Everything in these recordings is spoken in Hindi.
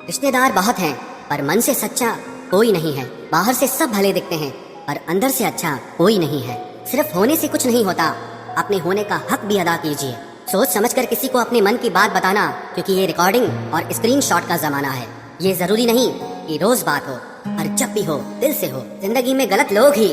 रिश्तेदार बहुत हैं पर मन से सच्चा कोई नहीं है। बाहर से सब भले दिखते हैं पर अंदर से अच्छा कोई नहीं है। सिर्फ होने से कुछ नहीं होता, अपने होने का हक भी अदा कीजिए। सोच समझकर किसी को अपने मन की बात बताना, क्योंकि ये रिकॉर्डिंग और स्क्रीनशॉट का जमाना है। ये जरूरी नहीं कि रोज बात हो, पर जब भी हो दिल से हो। जिंदगी में गलत लोग ही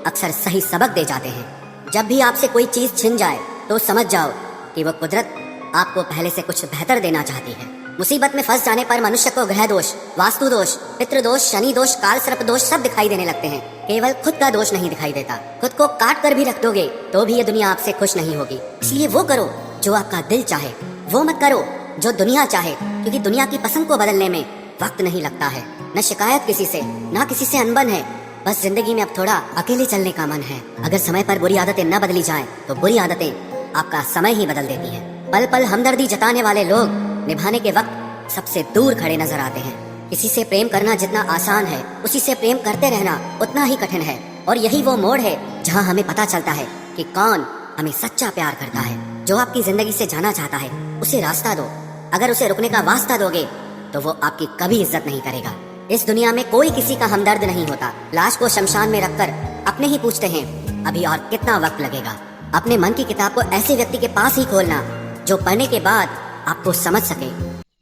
अक्सर सही सबक दे जाते हैं। जब भी आपसे कोई चीज छिन जाए तो समझ जाओ कि वो कुदरत आपको पहले से कुछ बेहतर देना चाहती है। मुसीबत में फंस जाने पर मनुष्य को ग्रह दोष, वास्तु दोष, पितृ दोष, शनि दोष, काल सर्प दोष सब दिखाई देने लगते हैं। केवल खुद का दोष नहीं दिखाई देता। खुद को काट कर भी रख दोगे तो भी ये दुनिया आपसे खुश नहीं होगी। इसलिए वो करो जो आपका दिल चाहे, वो मत करो जो दुनिया चाहे, क्योंकि दुनिया की पसंद को बदलने में वक्त नहीं लगता है। न शिकायत किसी से, न किसी से अनबन है। बस जिंदगी में अब थोड़ा अकेले चलने का मन है। अगर समय पर बुरी आदतें न बदली जाएं, तो बुरी आदतें आपका समय ही बदल देती हैं। पल पल हमदर्दी जताने वाले लोग निभाने के वक्त सबसे दूर खड़े नजर आते हैं। किसी से प्रेम करना जितना आसान है, उसी से प्रेम करते रहना उतना ही कठिन है। और यही वो मोड़ है जहाँ हमें पता चलता है कि कौन हमें सच्चा प्यार करता है। जो आपकी जिंदगी से जाना चाहता है उसे रास्ता दो। अगर उसे रुकने का वास्ता दोगे तो वो आपकी कभी इज्जत नहीं करेगा। इस दुनिया में कोई किसी का हमदर्द नहीं होता। लाश को शमशान में रखकर अपने ही पूछते हैं अभी और कितना वक्त लगेगा। अपने मन की किताब को ऐसे व्यक्ति के पास ही खोलना जो पढ़ने के बाद आपको समझ सके।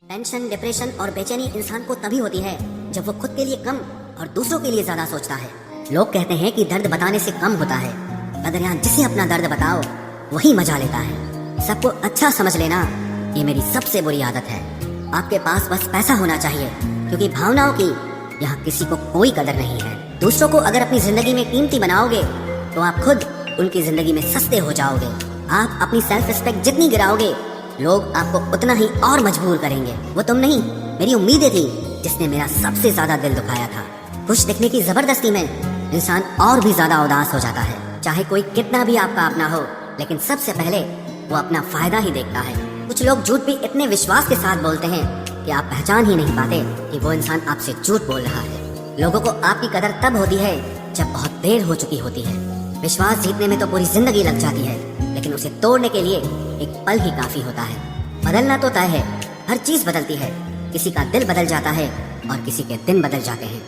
टेंशन, डिप्रेशन और बेचैनी इंसान को तभी होती है जब वो खुद के लिए कम और दूसरों के लिए ज्यादा सोचता है। लोग कहते हैं कि दर्द बताने से कम होता है, मगर यहाँ जिसे अपना दर्द बताओ वही मजा लेता है। सबको अच्छा समझ लेना ये मेरी सबसे बुरी आदत है। आपके पास बस पैसा होना चाहिए, क्योंकि भावनाओं की यहाँ किसी को कोई कदर नहीं है। दूसरों को अगर अपनी जिंदगी में कीमती बनाओगे तो आप खुद उनकी जिंदगी में सस्ते हो जाओगे। आप अपनी सेल्फ रिस्पेक्ट जितनी गिराओगे, लोग आपको उतना ही और मजबूर करेंगे। वो तुम नहीं, मेरी उम्मीदें थी जिसने मेरा सबसे ज्यादा दिल दुखाया था। खुश दिखने की जबरदस्ती में इंसान और भी ज्यादा उदास हो जाता है। चाहे कोई कितना भी आपका अपना हो, लेकिन सबसे पहले वो अपना फायदा ही देखता है। कुछ लोग झूठ भी इतने विश्वास के साथ बोलते हैं कि आप पहचान ही नहीं पाते कि वो इंसान आपसे झूठ बोल रहा है। लोगों को आपकी कदर तब होती है जब बहुत देर हो चुकी होती है। विश्वास जीतने में तो पूरी जिंदगी लग जाती है, लेकिन उसे तोड़ने के लिए एक पल ही काफी होता है। बदलना तो तय है, हर चीज बदलती है। किसी का दिल बदल जाता है और किसी के दिन बदल जाते हैं।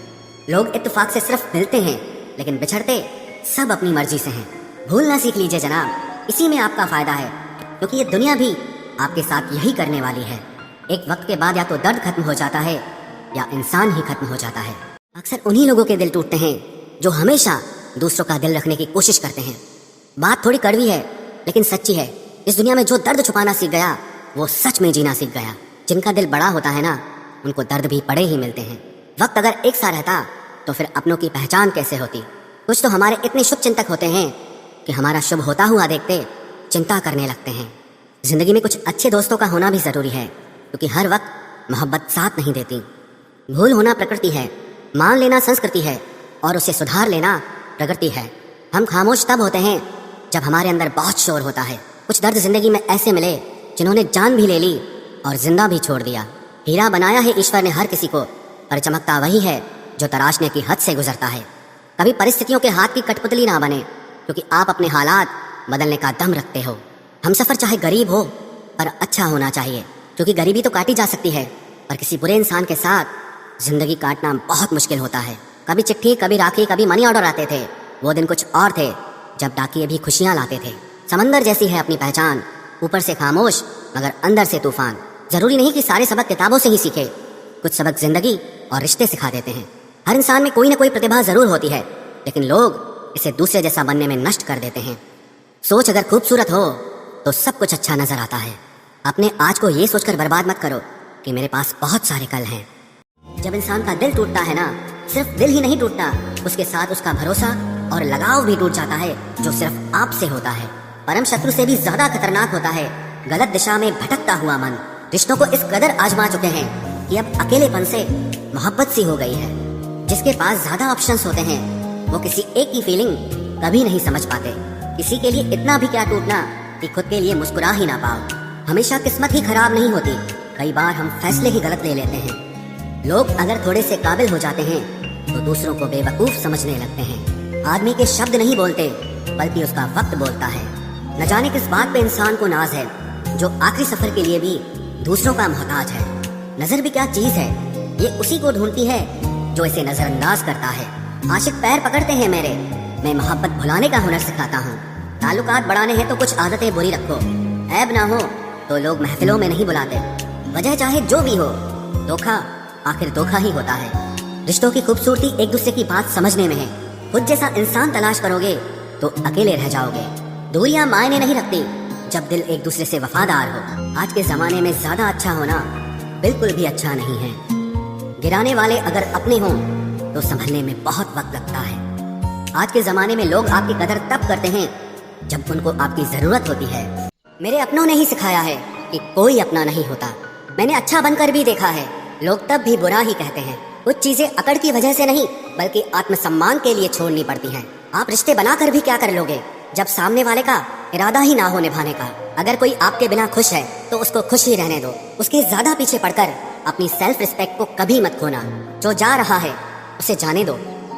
लोग इत्तेफाक से सिर्फ मिलते हैं, लेकिन बिछड़ते सब अपनी मर्जी से हैं। भूलना सीख लीजिए जनाब, इसी में आपका फायदा है, क्योंकि ये दुनिया भी आपके साथ यही करने वाली है। एक वक्त के बाद या तो दर्द खत्म हो जाता है या इंसान ही खत्म हो जाता है। अक्सर उन्हीं लोगों के दिल टूटते हैं जो हमेशा दूसरों का दिल रखने की कोशिश करते हैं। बात थोड़ी कड़वी है लेकिन सच्ची है। इस दुनिया में जो दर्द छुपाना सीख गया वो सच में जीना सीख गया। जिनका दिल बड़ा होता है ना, उनको दर्द भी बड़े ही मिलते हैं। वक्त अगर एक सा रहता तो फिर अपनों की पहचान कैसे होती। कुछ तो हमारे इतने शुभ चिंतक होते हैं कि हमारा शुभ होता हुआ देखते चिंता करने लगते हैं। जिंदगी में कुछ अच्छे दोस्तों का होना भी जरूरी है, क्योंकि हर वक्त मोहब्बत साथ नहीं देती। भूल होना प्रकृति है, मान लेना संस्कृति है, और उसे सुधार लेना प्रगति है। हम खामोश तब होते हैं जब हमारे अंदर बहुत शोर होता है। कुछ दर्द जिंदगी में ऐसे मिले जिन्होंने जान भी ले ली और जिंदा भी छोड़ दिया। हीरा बनाया है ईश्वर ने हर किसी को, पर चमकता वही है जो तराशने की हद से गुजरता है। कभी परिस्थितियों के हाथ की कठपुतली ना बने, क्योंकि आप अपने हालात बदलने का दम रखते हो। हमसफर चाहे गरीब हो पर अच्छा होना चाहिए, क्योंकि गरीबी तो काटी जा सकती है, पर किसी बुरे इंसान के साथ जिंदगी काटना बहुत मुश्किल होता है। कभी चिट्ठी, कभी राखी, कभी मनी ऑर्डर आते थे। वो दिन कुछ और थे जब डाकिये भी खुशियां लाते थे। समंदर जैसी है अपनी पहचान, ऊपर से खामोश मगर अंदर से तूफान। जरूरी नहीं कि सारे सबक किताबों से ही सीखे, कुछ सबक जिंदगी और रिश्ते सिखा देते हैं। हर इंसान में कोई ना कोई प्रतिभा जरूर होती है, लेकिन लोग इसे दूसरे जैसा बनने में नष्ट कर देते हैं। सोच अगर खूबसूरत हो तो सब कुछ अच्छा नजर आता है। अपने आज को ये सोचकर बर्बाद मत करो कि मेरे पास बहुत सारे कल हैं। जब इंसान का दिल टूटता है ना, सिर्फ दिल ही नहीं टूटता, उसके साथ उसका भरोसा और लगाव भी टूट जाता है, जो सिर्फ आपसे होता है। परम शत्रु से भी ज्यादा खतरनाक होता है गलत दिशा में भटकता हुआ मन। रिश्तों को इस कदर आजमा चुके हैं कि अब अकेलेपन से मोहब्बत सी हो गई है। जिसके पास ज्यादा ऑप्शंस होते हैं वो किसी एक की फीलिंग कभी नहीं समझ पाते। किसी के लिए इतना भी क्या टूटना कि खुद के लिए मुस्कुरा ही ना पाओ। हमेशा किस्मत ही खराब नहीं होती, कई बार हम फैसले ही गलत ले लेते हैं। लोग अगर थोड़े से काबिल हो जाते हैं तो दूसरों को बेवकूफ समझने लगते हैं। आदमी के शब्द नहीं बोलते बल्कि उसका वक्त बोलता है। न जाने किस बात पे इंसान को नाज है, जो आखिरी सफर के लिए भी दूसरों का मोहताज है। नजर भी क्या चीज है ये उसी को ढूंढती है जो इसे नजरअंदाज करता है। आशिक पैर पकड़ते हैं मेरे, मैं मोहब्बत भुलाने का हुनर सिखाता हूँ। ताल्लुकात बढ़ाने हैं तो कुछ आदतें बुरी रखो, ऐब ना हो तो लोग महफिलों में नहीं बुलाते। वजह चाहे जो भी हो, धोखा आखिर धोखा ही होता है। रिश्तों की खूबसूरती एक दूसरे की बात समझने में है। खुद जैसा इंसान तलाश करोगे तो अकेले रह जाओगे। दूरियां मायने नहीं रखती जब दिल एक दूसरे से वफादार हो। आज के जमाने में ज्यादा अच्छा होना बिल्कुल भी अच्छा नहीं है। गिराने वाले अगर अपने हों तो संभलने में बहुत वक्त लगता है। आज के जमाने में लोग आपकी कदर तब करते हैं जब उनको आपकी जरूरत होती है। मेरे अपनों ने ही सिखाया है कि कोई अपना नहीं होता। मैंने अच्छा बनकर भी देखा है, लोग तब भी बुरा ही कहते हैं। कुछ चीजें अकड़ की वजह से नहीं बल्कि आत्मसम्मान के लिए छोड़नी पड़ती हैं। आप रिश्ते बनाकर भी क्या कर लोगे जब सामने वाले का इरादा ही ना हो निभाने का। अगर कोई आपके बिना खुश है तो उसको खुश ही रहने दो। उसके ज्यादा पीछे पड़कर अपनी सेल्फ रिस्पेक्ट को कभी मत खोना। जो जा रहा है उसे जाने दो,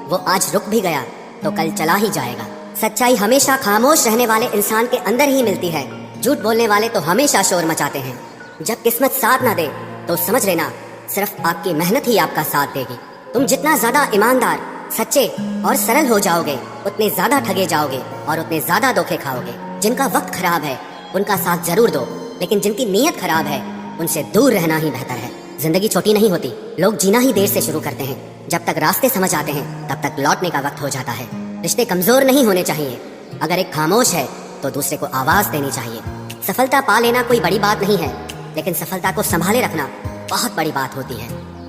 वो आज रुक भी गया तो कल चला ही जाएगा। सच्चाई हमेशा खामोश रहने वाले इंसान के अंदर ही मिलती है। झूठ बोलने वाले तो हमेशा शोर मचाते हैं। जब किस्मत साथ ना दे तो समझ लेना सिर्फ आपकी मेहनत ही आपका साथ देगी। तुम जितना ज्यादा ईमानदार, सच्चे और सरल हो जाओगे उतने ज्यादा ठगे जाओगे और उतने ज्यादा धोखे खाओगे। जिनका वक्त खराब है उनका साथ जरूर दो, लेकिन जिनकी नीयत खराब है उनसे दूर रहना ही बेहतर है। जिंदगी छोटी नहीं होती, लोग जीना ही देर से शुरू करते हैं। जब तक रास्ते समझ आते हैं तब तक लौटने का वक्त हो जाता है। रिश्ते कमजोर नहीं होने चाहिए। अगर एक खामोश है तो दूसरे को आवाज देनी चाहिए। सफलता पा लेना कोई बड़ी बात नहीं है, लेकिन सफलता को संभाले रखना बहुत बड़ी बात होती है।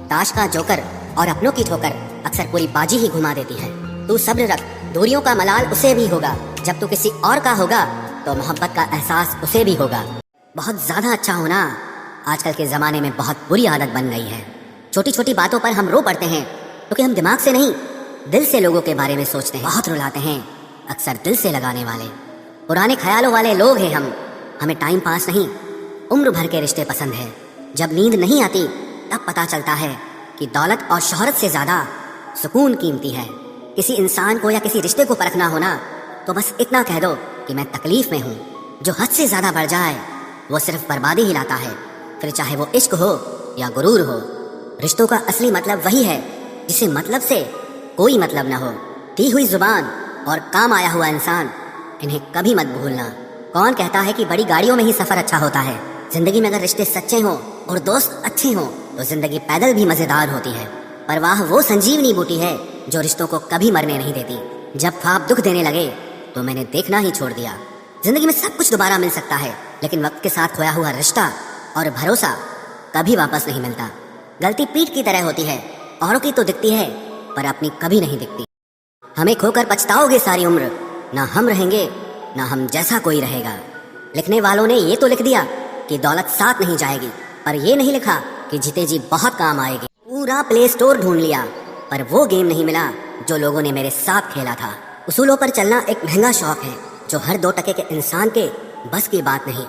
ताश का जोकर और अपनों की ठोकर अक्सर पूरी बाजी ही घुमा देती है। तू सब्र रख, दूरियों का मलाल उसे भी होगा। जब तू किसी और का होगा तो मोहब्बत का एहसास उसे भी होगा। बहुत ज्यादा अच्छा होना आजकल के जमाने में बहुत बुरी आदत बन गई है। छोटी छोटी बातों पर हम रो पड़ते हैं क्योंकि हम दिमाग से नहीं दिल से लोगों के बारे में सोचते हैं। बहुत रुलाते हैं अक्सर दिल से लगाने वाले। पुराने ख्यालों वाले लोग हैं हम। हमें टाइम पास नहीं, उम्र भर के रिश्ते पसंद है। जब नींद नहीं आती तब पता चलता है कि दौलत और शोहरत से ज्यादा सुकून कीमती है। किसी इंसान को या किसी रिश्ते को परखना होना तो बस इतना कह दो कि मैं तकलीफ में हूँ। जो हद से ज्यादा बढ़ जाए वो सिर्फ बर्बादी ही लाता है, फिर चाहे वो इश्क हो या गुरूर हो। रिश्तों का असली मतलब वही है जिसे मतलब से कोई मतलब न हो। दी हुई जुबान और काम आया हुआ इंसान, इन्हें कभी मत भूलना। कौन कहता है कि बड़ी गाड़ियों में ही सफर अच्छा होता है। जिंदगी में अगर रिश्ते सच्चे हों और दोस्त अच्छे हों तो जिंदगी पैदल भी मजेदार होती है। परवाह वो संजीवनी बूटी है जो रिश्तों को कभी मरने नहीं देती। जब ख्वाब दुख देने लगे तो मैंने देखना ही छोड़ दिया। जिंदगी में सब कुछ दोबारा मिल सकता है, लेकिन वक्त के साथ खोया हुआ रिश्ता और भरोसा कभी वापस नहीं मिलता। गलती पीठ की तरह होती है, औरों की तो दिखती है पर अपनी कभी नहीं दिखती। हमें खोकर पछताओगे सारी उम्र, ना हम रहेंगे ना हम जैसा कोई रहेगा। लिखने वालों ने ये तो लिख दिया कि दौलत साथ नहीं जाएगी, पर ये नहीं लिखा कि जीते जी बहुत काम आएगी। पूरा प्ले स्टोर ढूंढ लिया पर वो गेम नहीं मिला जो लोगों ने मेरे साथ खेला था। उसूलों पर चलना एक महंगा शौक है जो हर 2 टके के इंसान के बस की बात नहीं।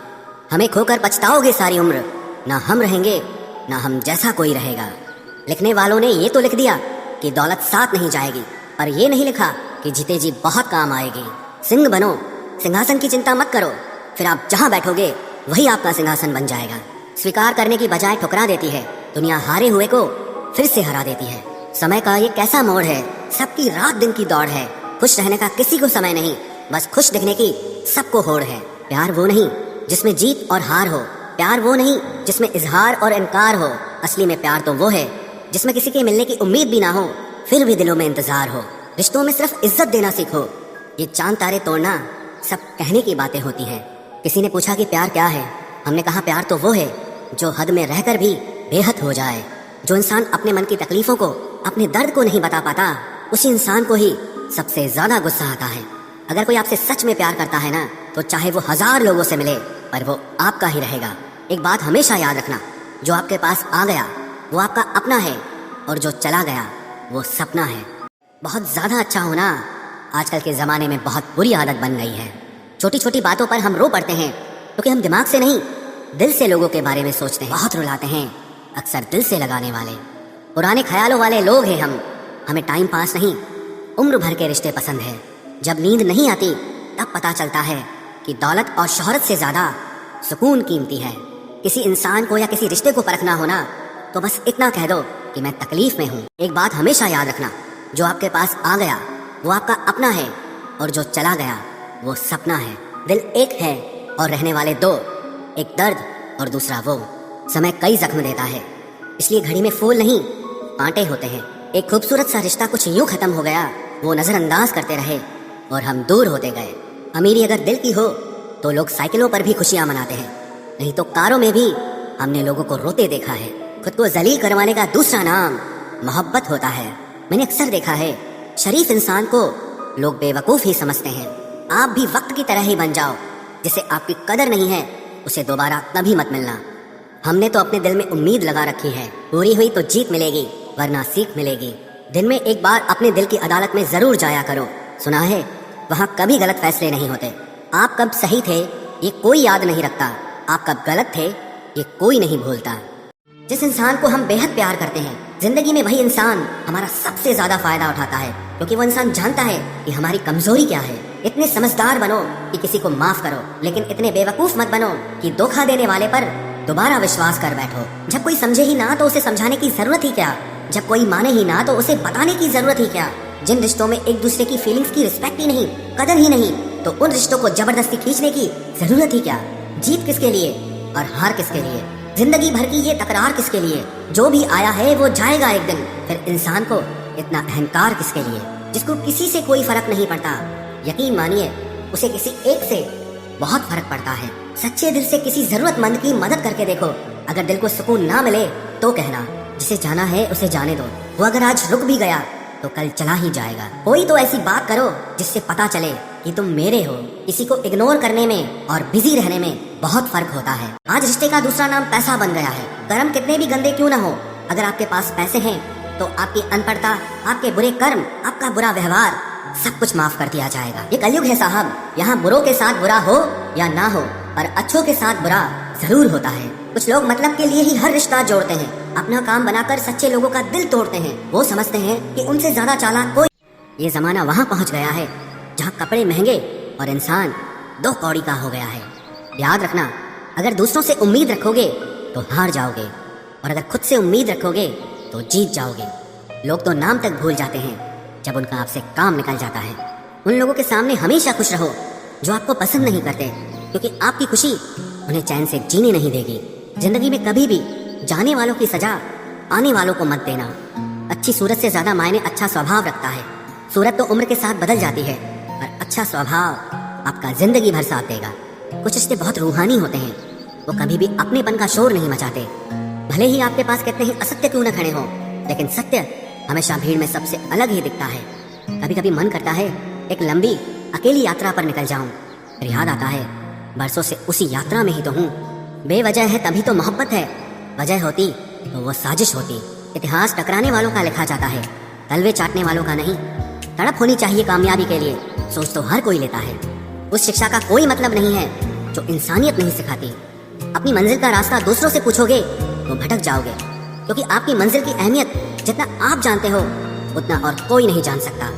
हमें खोकर पछताओगे सारी उम्र, ना हम रहेंगे ना हम जैसा कोई रहेगा। लिखने वालों ने ये तो लिख दिया कि दौलत साथ नहीं जाएगी, पर ये नहीं लिखा कि जीते जी बहुत काम आएगी। सिंह बनो, सिंहासन की चिंता मत करो, फिर आप जहाँ बैठोगे वही आपका सिंहासन बन जाएगा। स्वीकार करने की बजाय ठुकरा देती है दुनिया, हारे हुए को फिर से हरा देती है। समय का ये कैसा मोड़ है, सबकी रात दिन की दौड़ है। खुश रहने का किसी को समय नहीं, बस खुश दिखने की सबको होड़ है। प्यार वो नहीं जिसमें जीत और हार हो, प्यार वो नहीं जिसमें इजहार और इनकार हो। असली में प्यार तो वो है जिसमें किसी के मिलने की उम्मीद भी ना हो, फिर भी दिलों में इंतजार हो। रिश्तों में सिर्फ इज्जत देना सीखो। ये चांद तारे तोड़ना सब कहने की बातें होती हैं। किसी ने पूछा कि प्यार क्या है, हमने कहा प्यार तो वो है जो हद में रहकर भी बेहद हो जाए। जो इंसान अपने मन की तकलीफों को, अपने दर्द को नहीं बता पाता, उसी इंसान को ही सबसे ज्यादा गुस्सा आता है। अगर कोई आपसे सच में प्यार करता है ना, तो चाहे वो 1000 लोगों से मिले पर वो आपका ही रहेगा। एक बात हमेशा याद रखना, जो आपके पास आ गया वो आपका अपना है और जो चला गया वो सपना है। बहुत ज्यादा अच्छा होना आजकल के जमाने में बहुत बुरी आदत बन गई है। छोटी छोटी बातों पर हम रो पड़ते हैं क्योंकि हम दिमाग से नहीं दिल से लोगों के बारे में सोचते हैं। बहुत रुलाते हैं अक्सर दिल से लगाने वाले। पुराने ख्यालों वाले लोग हैं हम। हमें टाइम पास नहीं, उम्र भर के रिश्ते पसंद है। जब नींद नहीं आती तब पता चलता है कि दौलत और शोहरत से ज्यादा सुकून कीमती है। किसी इंसान को या किसी रिश्ते को परखना होना तो बस इतना कह दो कि कि मैं तकलीफ में हूँ। एक बात हमेशा याद रखना, जो आपके पास आ गया वो आपका अपना है और जो चला गया वो सपना है। दिल एक है और रहने वाले दो, एक दर्द और दूसरा वो। समय कई जख्म देता है, इसलिए घड़ी में फूल नहीं कांटे होते हैं। एक खूबसूरत सा रिश्ता कुछ यूं खत्म हो गया, वो नजरअंदाज करते रहे और हम दूर होते गए। अमीरी अगर दिल की हो तो लोग साइकिलों पर भी खुशियां मनाते हैं, नहीं तो कारों में भी हमने लोगों को रोते देखा है। खुद को जलील करवाने का दूसरा नाम मोहब्बत होता है। मैंने अक्सर देखा है, शरीफ इंसान को लोग बेवकूफ ही समझते हैं। आप भी वक्त की तरह ही बन जाओ, जिसे आपकी कदर नहीं है उसे दोबारा कभी मत मिलना। हमने तो अपने दिल में उम्मीद लगा रखी है, पूरी हुई तो जीत मिलेगी वरना सीख मिलेगी। दिन में एक बार अपने दिल की अदालत में जरूर जाया करो, सुना है वहाँ कभी गलत फैसले नहीं होते। आप कब सही थे ये कोई याद नहीं रखता, आप कब गलत थे ये कोई नहीं भूलता। जिस इंसान को हम बेहद प्यार करते हैं, जिंदगी में वही इंसान हमारा सबसे ज्यादा फायदा उठाता है, क्योंकि वो इंसान जानता है कि हमारी कमजोरी क्या है। इतने समझदार बनो कि किसी को माफ करो, लेकिन इतने बेवकूफ मत बनो कि धोखा देने वाले पर दोबारा विश्वास कर बैठो। जब कोई समझे ही ना तो उसे समझाने की जरूरत ही क्या, जब कोई माने ही ना तो उसे बताने की जरूरत ही क्या। जिन रिश्तों में एक दूसरे की फीलिंग्स की रिस्पेक्ट ही नहीं, कदर ही नहीं, तो उन रिश्तों को जबरदस्ती खींचने की जरूरत ही क्या। जीत किसके लिए और हार किसके लिए, जिंदगी भर की ये तकरार किसके लिए। जो भी आया है वो जाएगा एक दिन, फिर इंसान को इतना अहंकार किसके लिए, जिसको किसी से कोई फर्क नहीं पड़ता। यकीन मानिए उसे किसी एक से बहुत फर्क पड़ता है। सच्चे दिल से किसी जरूरतमंद की मदद करके देखो, अगर दिल को सुकून ना मिले तो कहना जिसे जाना है उसे जाने दो, वो अगर आज रुक भी गया तो कल चला ही जाएगा। कोई तो ऐसी बात करो जिससे पता चले कि तुम मेरे हो। किसी को इग्नोर करने में और बिजी रहने में बहुत फर्क होता है। आज रिश्ते का दूसरा नाम पैसा बन गया है। कर्म कितने भी गंदे क्यों ना हो, अगर आपके पास पैसे हैं तो आपकी अनपढ़ता, आपके बुरे कर्म, आपका बुरा व्यवहार सब कुछ माफ कर दिया जाएगा। ये कलयुग है साहब, यहाँ बुरों के साथ बुरा हो या ना हो, पर अच्छों के साथ बुरा जरूर होता है। कुछ लोग मतलब के लिए ही हर रिश्ता जोड़ते हैं, अपना काम बनाकर सच्चे लोगों का दिल तोड़ते हैं। वो समझते हैं कि उनसे ज्यादा चालाक कोई। ये जमाना वहाँ पहुँच गया है जहाँ कपड़े महंगे और इंसान दो कौड़ी का हो गया है। याद रखना, अगर दूसरों से उम्मीद रखोगे तो हार जाओगे, और अगर खुद से उम्मीद रखोगे तो जीत जाओगे। लोग तो नाम तक भूल जाते हैं जब उनका आपसे काम निकल जाता है। उन लोगों के सामने हमेशा खुश रहो जो आपको पसंद नहीं करते, क्योंकि आपकी खुशी उन्हें चैन से जीने नहीं देगी। जिंदगी में कभी भी जाने वालों की सजा आने वालों को मत देना। अच्छी सूरत से ज्यादा मायने अच्छा स्वभाव रखता है। सूरत तो उम्र के साथ बदल जाती है, पर अच्छा स्वभाव आपका जिंदगी भर साथ देगा। कुछ रिश्ते बहुत रूहानी होते हैं, वो कभी भी अपनेपन का शोर नहीं मचाते। भले ही आपके पास कितने ही असत्य क्यों न खड़े हों, लेकिन सत्य हमेशा भीड़ में सबसे अलग ही दिखता है। कभी कभी मन करता है एक लंबी अकेली यात्रा पर निकल जाऊं, फिर याद आता है बरसों से उसी यात्रा में ही तो हूँ। बेवजह है तभी तो मोहब्बत है, वजह होती तो वो साजिश होती। इतिहास टकराने वालों का लिखा जाता है, तलवे चाटने वालों का नहीं। तड़प होनी चाहिए कामयाबी के लिए, सोच तो हर कोई लेता है। उस शिक्षा का कोई मतलब नहीं है जो इंसानियत नहीं सिखाती। अपनी मंजिल का रास्ता दूसरों से पूछोगे तो भटक जाओगे, क्योंकि आपकी मंजिल की अहमियत जितना आप जानते हो उतना और कोई नहीं जान सकता।